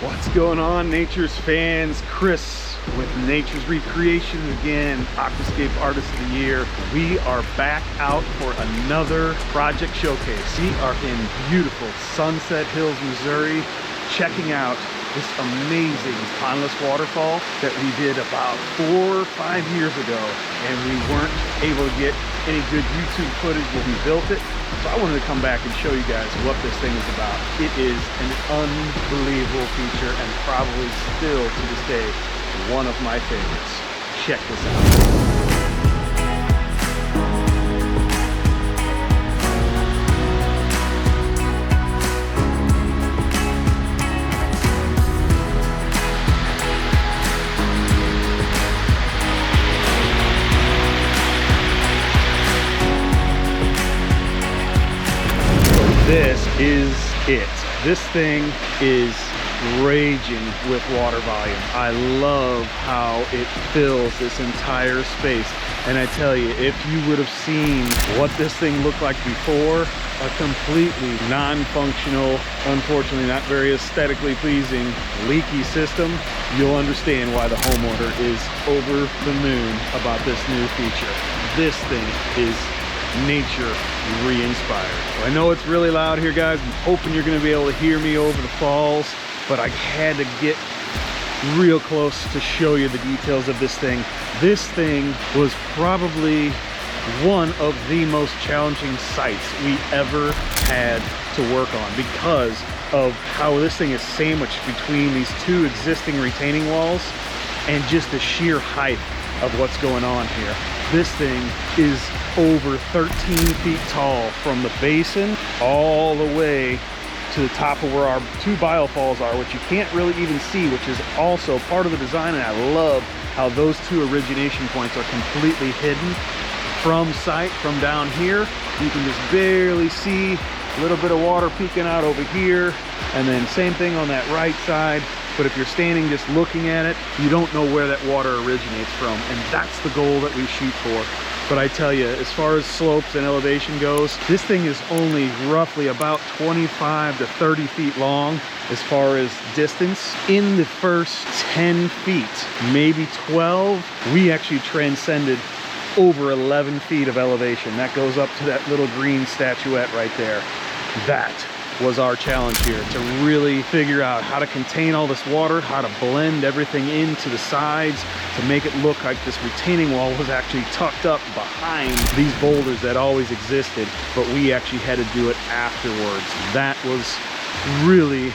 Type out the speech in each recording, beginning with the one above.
What's going on, Nature's fans? Chris with Nature's Recreation again, Aquascape Artist of the Year. We are back out for another project showcase. We are in beautiful Sunset Hills, Missouri, checking out this amazing pondless waterfall that we did about 4 or 5 years ago, and we weren't able to get any good YouTube footage when we built it. So I wanted to come back and show you guys what this thing is about. It is an unbelievable feature and probably still to this day one of my favorites. Check this out. This is it. This thing is raging with water volume. I love how it fills this entire space. And I tell you, if you would have seen what this thing looked like before, a completely non-functional, unfortunately not very aesthetically pleasing, leaky system, you'll understand why the homeowner is over the moon about this new feature. This thing is nature re-inspired. I know it's really loud here, guys. I'm hoping you're going to be able to hear me over the falls, but I had to get real close to show you the details of this thing. This thing was probably one of the most challenging sites we ever had to work on because of how this thing is sandwiched between these two existing retaining walls and just the sheer height of what's going on here. This thing is over 13 feet tall from the basin all the way to the top of where our two biofalls are, which you can't really even see, which is also part of the design. And I love how those two origination points are completely hidden from sight. From down here, you can just barely see a little bit of water peeking out over here, and then same thing on that right side. But if you're standing just looking at it, you don't know where that water originates from, and that's the goal that we shoot for. But I tell you, as far as slopes and elevation goes, this thing is only roughly about 25 to 30 feet long as far as distance. In the first 10 feet, maybe 12, we actually transcended over 11 feet of elevation. That goes up to that little green statuette right there. That was our challenge here, to really figure out how to contain all this water, how to blend everything into the sides to make it look like this retaining wall was actually tucked up behind these boulders that always existed, but we actually had to do it afterwards. That was really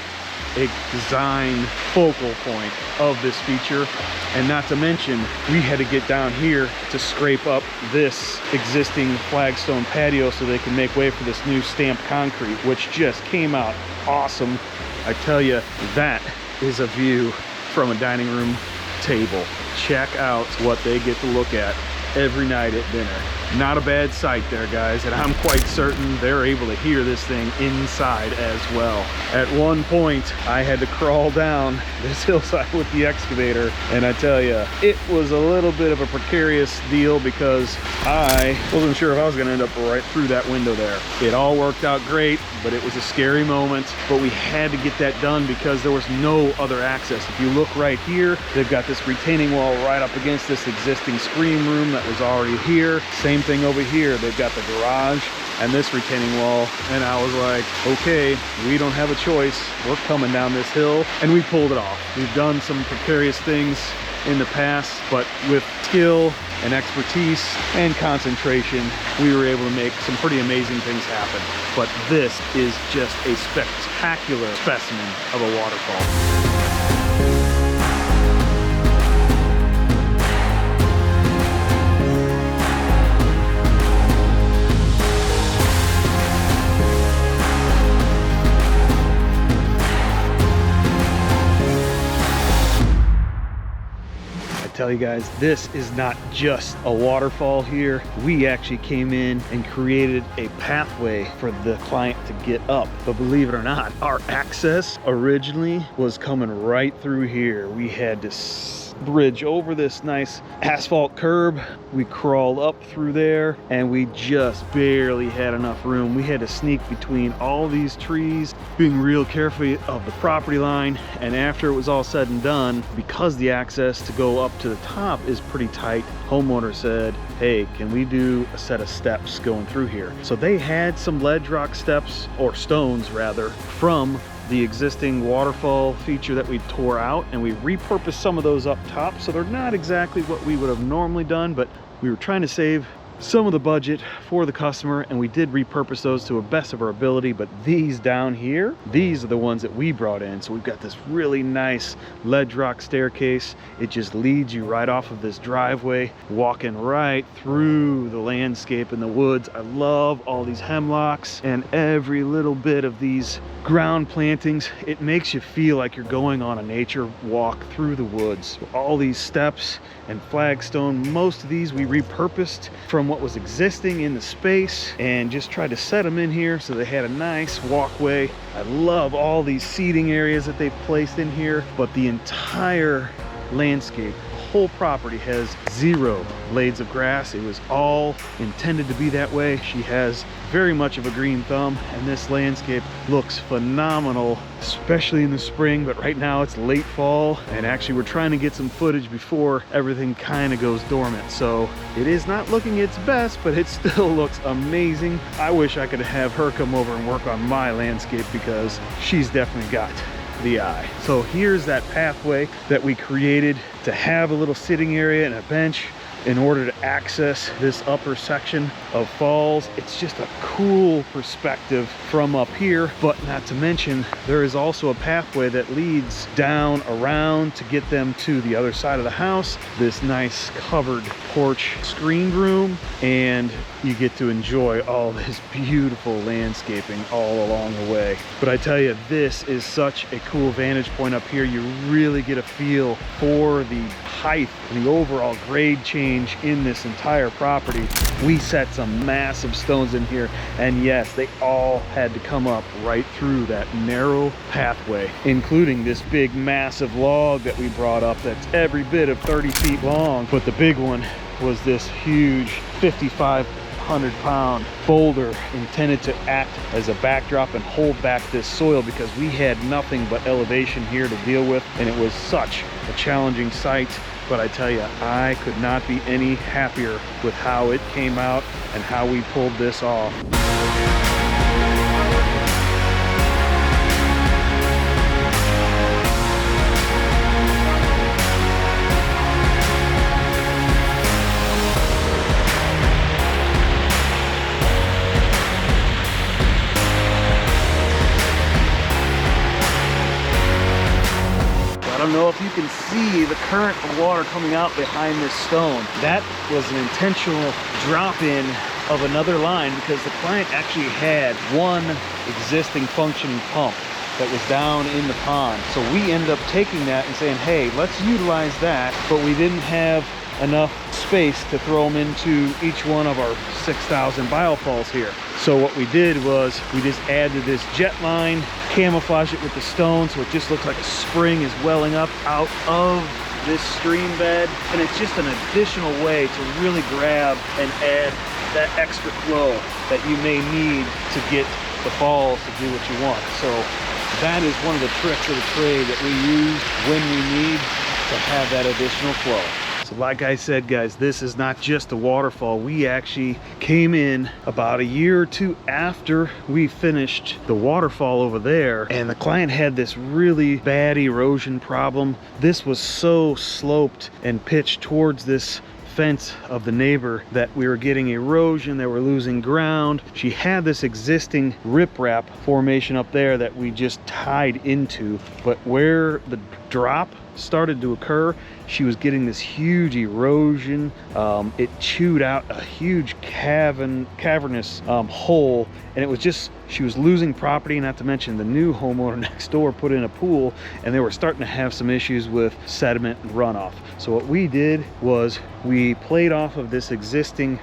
a design focal point of this feature. And not to mention, we had to get down here to scrape up this existing flagstone patio so they can make way for this new stamped concrete, which just came out awesome. I tell you, that is a view from a dining room table. Check out what they get to look at every night at dinner. Not a bad sight there, guys, and I'm quite certain they're able to hear this thing inside as well. At one point, I had to crawl down this hillside with the excavator, and I tell you, it was a little bit of a precarious deal because I wasn't sure if I was going to end up right through that window there. It all worked out great, but it was a scary moment, but we had to get that done because there was no other access. If you look right here, they've got this retaining wall right up against this existing screen room that was already here. Same thing over here, they've got the garage and this retaining wall, and I was like, okay, we don't have a choice, we're coming down this hill, and we pulled it off. We've done some precarious things in the past, but with skill and expertise and concentration, we were able to make some pretty amazing things happen. But this is just a spectacular specimen of a waterfall. Tell you guys, this is not just a waterfall here. We actually came in and created a pathway for the client to get up. But believe it or not, our access originally was coming right through here. We had to bridge over this nice asphalt curb. We crawled up through there and we just barely had enough room. We had to sneak between all these trees, being real careful of the property line. And after it was all said and done, because the access to go up to the top is pretty tight, homeowner said, hey, can we do a set of steps going through here? So they had some ledge rock steps, or stones rather, from the existing waterfall feature that we tore out, and we repurposed some of those up top. So they're not exactly what we would have normally done, but we were trying to save some of the budget for the customer, and we did repurpose those to the best of our ability. But these down here, these are the ones that we brought in. So we've got this really nice ledge rock staircase. It just leads you right off of this driveway, walking right through the landscape in the woods. I love all these hemlocks and every little bit of these ground plantings. It makes you feel like you're going on a nature walk through the woods. All these steps and flagstone, most of these we repurposed from what was existing in the space and just tried to set them in here so they had a nice walkway. I love all these seating areas that they've placed in here, but the entire landscape, whole property has 0 blades of grass. It was all intended to be that way. She has very much of a green thumb, and this landscape looks phenomenal, especially in the spring. But right now it's late fall, and actually we're trying to get some footage before everything kind of goes dormant. So it is not looking its best, but it still looks amazing. I wish I could have her come over and work on my landscape, because she's definitely got the eye. So here's that pathway that we created to have a little sitting area and a bench in order to access this upper section of falls. It's just a cool perspective from up here, but not to mention there is also a pathway that leads down around to get them to the other side of the house, this nice covered porch screened room, and you get to enjoy all this beautiful landscaping all along the way. But I tell you, this is such a cool vantage point up here. You really get a feel for the height and the overall grade change in this entire property. We set some massive stones in here, and yes, they all had to come up right through that narrow pathway, including this big massive log that we brought up that's every bit of 30 feet long. But the big one was this huge 5,500-pound boulder intended to act as a backdrop and hold back this soil, because we had nothing but elevation here to deal with, and it was such a challenging site. But I tell you, I could not be any happier with how it came out and how we pulled this off. I don't know if you can see the current of water coming out behind this stone. That was an intentional drop-in of another line, because the client actually had one existing functioning pump that was down in the pond. So we ended up taking that and saying, hey, let's utilize that, but we didn't have enough space to throw them into each one of our 6,000 biofalls here. So what we did was we just added this jet line, camouflage it with the stone so it just looks like a spring is welling up out of this stream bed, and it's just an additional way to really grab and add that extra flow that you may need to get the falls to do what you want. So that is one of the tricks of the trade that we use when we need to have that additional flow. So like I said, guys, this is not just a waterfall. We actually came in about a year or two after we finished the waterfall over there, and the client had this really bad erosion problem. This was so sloped and pitched towards this fence of the neighbor that we were getting erosion, they were losing ground. She had this existing riprap formation up there that we just tied into, but where the drop started to occur, she was getting this huge erosion. It chewed out a huge cavernous hole, and it was just, she was losing property. Not to mention the new homeowner next door put in a pool, and they were starting to have some issues with sediment and runoff. So what we did was we played off of this existing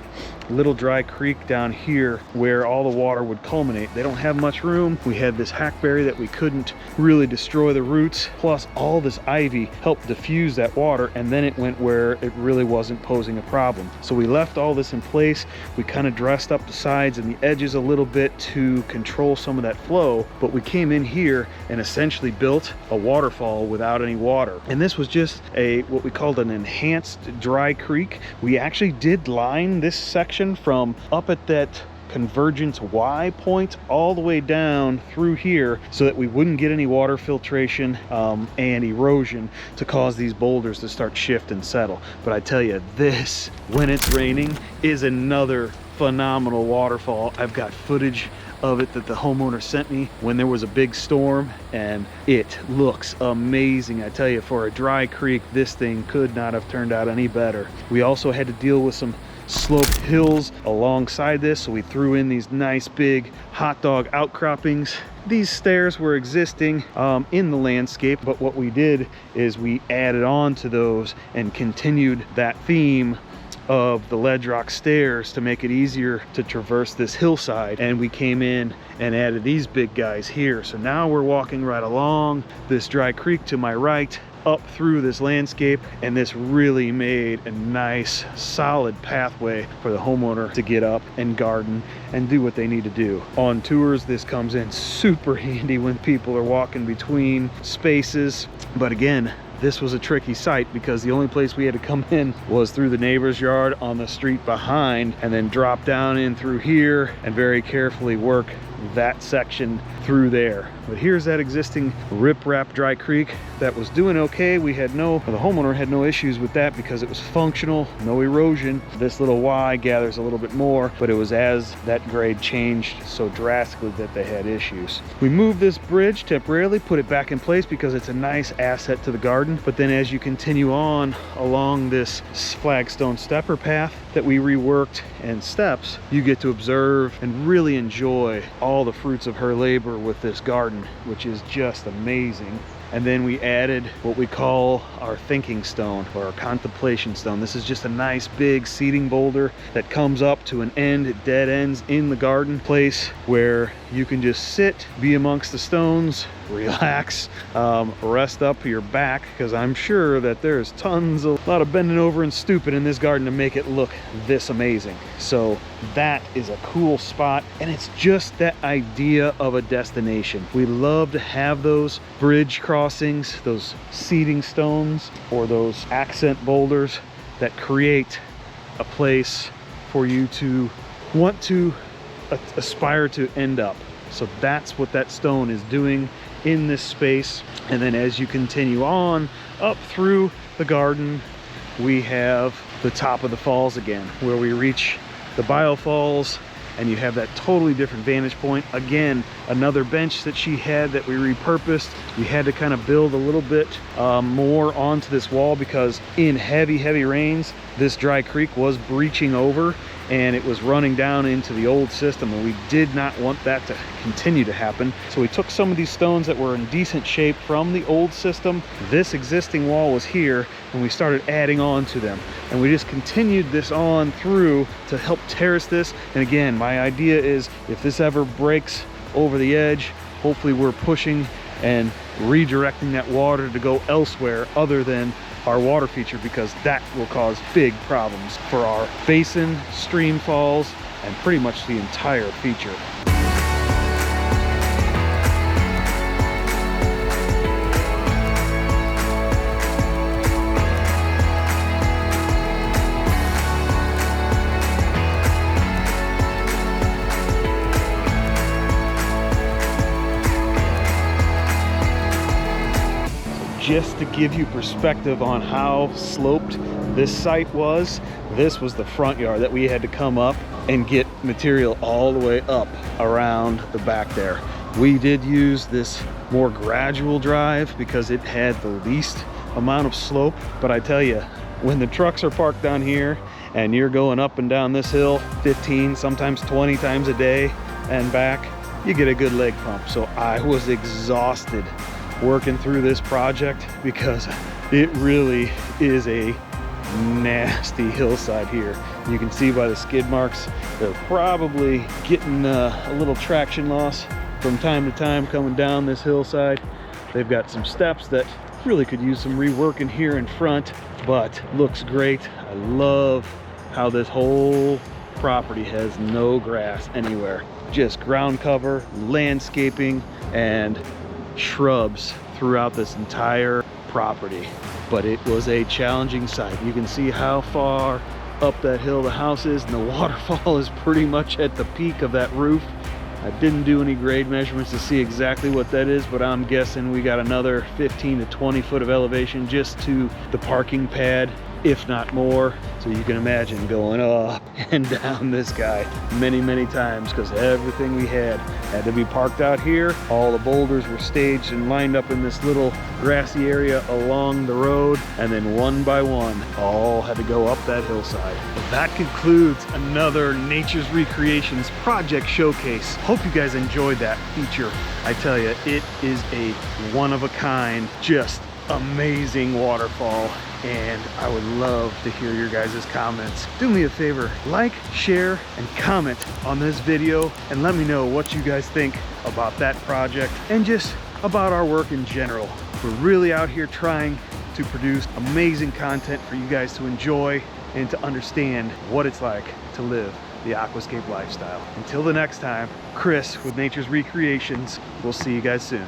little dry creek down here where all the water would culminate. They don't have much room. We had this hackberry that we couldn't really destroy the roots, plus all this ivy helped diffuse that water, and then it went where it really wasn't posing a problem. So we left all this in place. We kind of dressed up the sides and the edges a little bit to control some of that flow, but we came in here and essentially built a waterfall without any water. And this was just what we called an enhanced dry creek. We actually did line this section from up at that convergence Y point all the way down through here so that we wouldn't get any water filtration and erosion to cause these boulders to start shift and settle. But I tell you, this, when it's raining, is another phenomenal waterfall. I've got footage of it that the homeowner sent me when there was a big storm, and it looks amazing. I tell you, for a dry creek, this thing could not have turned out any better. We also had to deal with some sloped hills alongside this, so we threw in these nice big hot dog outcroppings. These stairs were existing in the landscape, but what we did is we added on to those and continued that theme of the ledge rock stairs to make it easier to traverse this hillside. And we came in and added these big guys here. So now we're walking right along this dry creek to my right, up through this landscape, and this really made a nice solid pathway for the homeowner to get up and garden and do what they need to do. On tours, this comes in super handy when people are walking between spaces. But again, this was a tricky site because the only place we had to come in was through the neighbor's yard on the street behind, and then drop down in through here and very carefully work that section through there. But here's that existing riprap dry creek that was doing okay. The homeowner had no issues with that because it was functional, no erosion. This little Y gathers a little bit more, but it was as that grade changed so drastically that they had issues. We moved this bridge temporarily, put it back in place because it's a nice asset to the garden. But then as you continue on along this flagstone stepper path that we reworked and steps, you get to observe and really enjoy all the fruits of her labor with this garden, which is just amazing. And then we added what we call our thinking stone, or our contemplation stone. This is just a nice big seating boulder that comes up to an end. It dead ends in the garden place where you can just sit, be amongst the stones, relax, rest up your back, because I'm sure that there's a lot of bending over and stooping in this garden to make it look this amazing. So that is a cool spot, and it's just that idea of a destination. We love to have those bridge crossings, those seating stones, or those accent boulders that create a place for you to want to aspire to end up. So that's what that stone is doing in this space. And then as you continue on up through the garden, we have the top of the falls again, where we reach the bio falls, and you have that totally different vantage point. Again, another bench that she had that we repurposed. We had to kind of build a little bit more onto this wall because in heavy rains, this dry creek was breaching over and it was running down into the old system, and we did not want that to continue to happen. So we took some of these stones that were in decent shape from the old system. This existing wall was here, and we started adding on to them, and we just continued this on through to help terrace this. And again, my idea is if this ever breaks over the edge, hopefully we're pushing and redirecting that water to go elsewhere other than our water feature, because that will cause big problems for our basin, stream falls, and pretty much the entire feature. Just to give you perspective on how sloped this site was, this was the front yard that we had to come up and get material all the way up around the back there. We did use this more gradual drive because it had the least amount of slope, but I tell you, when the trucks are parked down here and you're going up and down this hill 15, sometimes 20 times a day and back, you get a good leg pump. So I was exhausted working through this project because it really is a nasty hillside here. You can see by the skid marks, they're probably getting a little traction loss from time to time coming down this hillside. They've got some steps that really could use some reworking here in front, but looks great. I love how this whole property has no grass anywhere, just ground cover, landscaping, and shrubs throughout this entire property. But it was a challenging site. You can see how far up that hill the house is, and the waterfall is pretty much at the peak of that roof. I didn't do any grade measurements to see exactly what that is, but I'm guessing we got another 15 to 20 foot of elevation just to the parking pad, if not more. So you can imagine going up and down this guy many, many times, because everything we had to be parked out here. All the boulders were staged and lined up in this little grassy area along the road, and then one by one, all had to go up that hillside. Well, that concludes another Nature's Recreations project showcase. Hope you guys enjoyed that feature. I tell you, it is a one-of-a-kind, just amazing waterfall, and I would love to hear your guys' comments. Do me a favor, like, share, and comment on this video, and let me know what you guys think about that project and just about our work in general. We're really out here trying to produce amazing content for you guys to enjoy and to understand what it's like to live the aquascape lifestyle. Until the next time, Chris with Nature's Recreations. We'll see you guys soon.